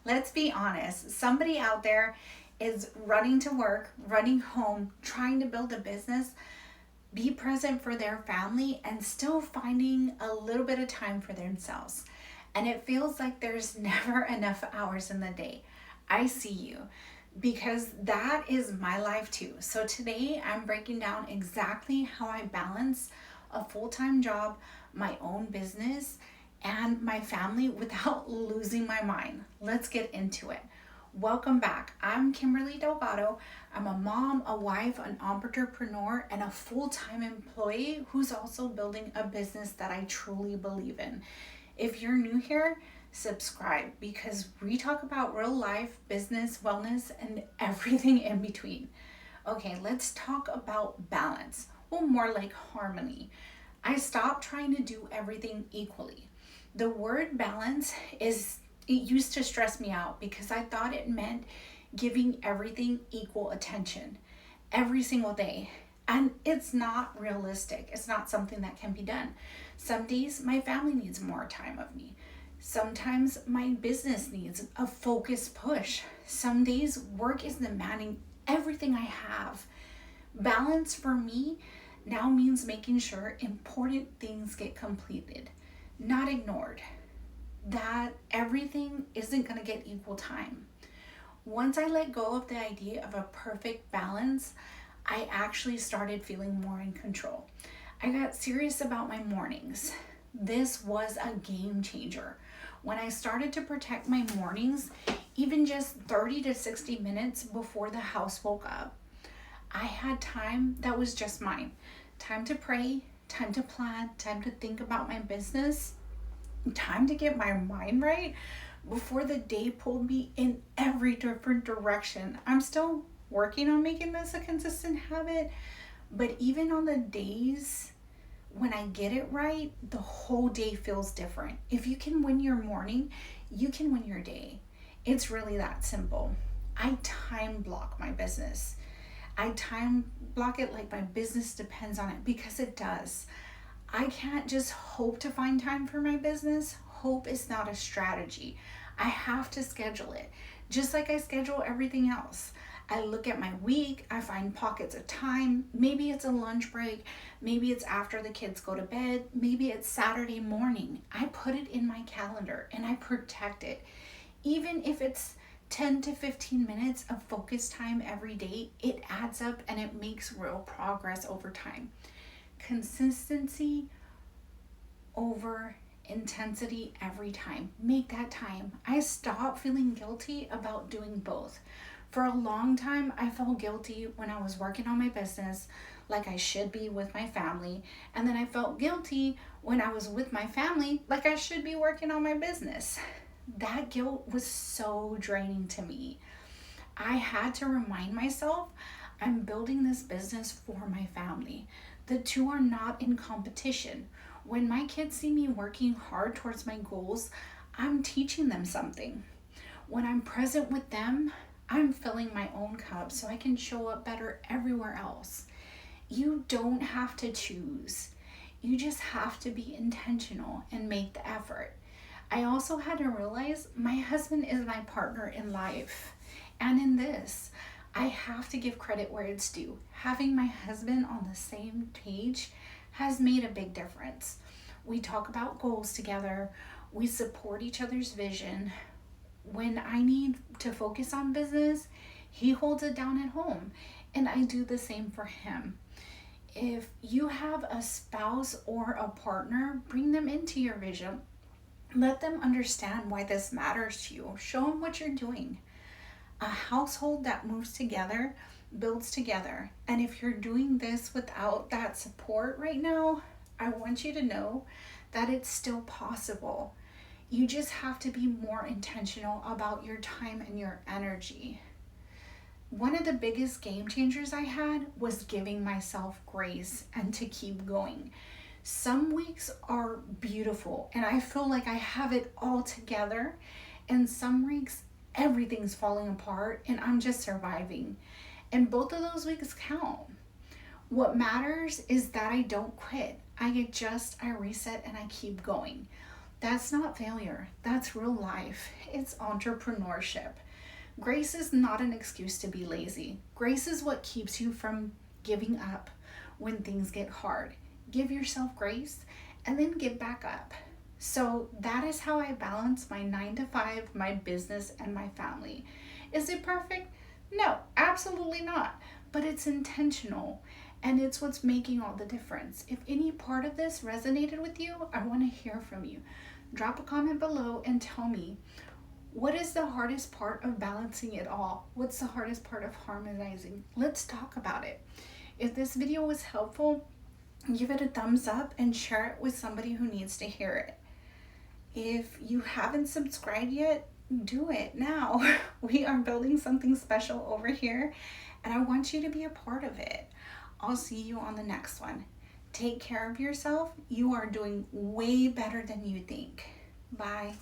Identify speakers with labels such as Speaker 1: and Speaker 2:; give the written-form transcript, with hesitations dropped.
Speaker 1: Let's be honest. Somebody out there is running to work, running home, trying to build a business, be present for their family, and still finding a little bit of time for themselves. And it feels like there's never enough hours in the day. I see you because that is my life too. So today I'm breaking down exactly how I balance a full time job, my own business, and my family without losing my mind. Let's get into it. Welcome back. I'm Kimberly Delgado. I'm a mom, a wife, an entrepreneur, and a full time employee who's also building a business that I truly believe in. If you're new here, subscribe because we talk about real life, business, wellness, and everything in between. Okay, let's talk about balance. Well, more like harmony. I stopped trying to do everything equally. The word balance it used to stress me out because I thought it meant giving everything equal attention every single day. And it's not realistic. It's not something that can be done. Some days my family needs more time of me. Sometimes my business needs a focused push. Some days work is demanding everything I have. Balance for me now means making sure important things get completed, not ignored. That everything isn't going to get equal time. Once I let go of the idea of a perfect balance, I actually started feeling more in control. I got serious about my mornings. This was a game changer. When I started to protect my mornings, even just 30 to 60 minutes before the house woke up, I had time that was just mine. Time to pray, time to plan, time to think about my business, time to get my mind right before the day pulled me in every different direction. I'm still working on making this a consistent habit, but even on the days when I get it right, the whole day feels different. If you can win your morning, you can win your day. It's really that simple. I time block my business. I time block it like my business depends on it because it does. I can't just hope to find time for my business. Hope is not a strategy. I have to schedule it, just like I schedule everything else. I look at my week, I find pockets of time. Maybe it's a lunch break, maybe it's after the kids go to bed, maybe it's Saturday morning. I put it in my calendar and I protect it. Even if it's 10 to 15 minutes of focus time every day, it adds up and it makes real progress over time. Consistency over intensity every time. Make that time. I stopped feeling guilty about doing both. For a long time, I felt guilty when I was working on my business, like I should be with my family. And then I felt guilty when I was with my family, like I should be working on my business. That guilt was so draining to me. I had to remind myself I'm building this business for my family. The two are not in competition. When my kids see me working hard towards my goals, I'm teaching them something. When I'm present with them, I'm filling my own cup so I can show up better everywhere else. You don't have to choose. You just have to be intentional and make the effort. I also had to realize my husband is my partner in life. And in this, I have to give credit where it's due. Having my husband on the same page has made a big difference. We talk about goals together. We support each other's vision. When I need to focus on business, he holds it down at home, and I do the same for him. If you have a spouse or a partner, bring them into your vision. Let them understand why this matters to you. Show them what you're doing. A household that moves together builds together. And if you're doing this without that support right now, I want you to know that it's still possible. You just have to be more intentional about your time and your energy. One of the biggest game changers I had was giving myself grace and to keep going. Some weeks are beautiful and I feel like I have it all together, and some weeks everything's falling apart and I'm just surviving. And both of those weeks count. What matters is that I don't quit. I adjust, I reset, and I keep going. That's not failure. That's real life. It's entrepreneurship. Grace is not an excuse to be lazy. Grace is what keeps you from giving up when things get hard. Give yourself grace and then get back up. So that is how I balance my 9 to 5, my business, and my family. Is it perfect? No, absolutely not. But it's intentional and it's what's making all the difference. If any part of this resonated with you, I want to hear from you. Drop a comment below and tell me, what is the hardest part of balancing it all? What's the hardest part of harmonizing? Let's talk about it. If this video was helpful, give it a thumbs up and share it with somebody who needs to hear it. If you haven't subscribed yet, do it now. We are building something special over here, and I want you to be a part of it. I'll see you on the next one. Take care of yourself. You are doing way better than you think. Bye.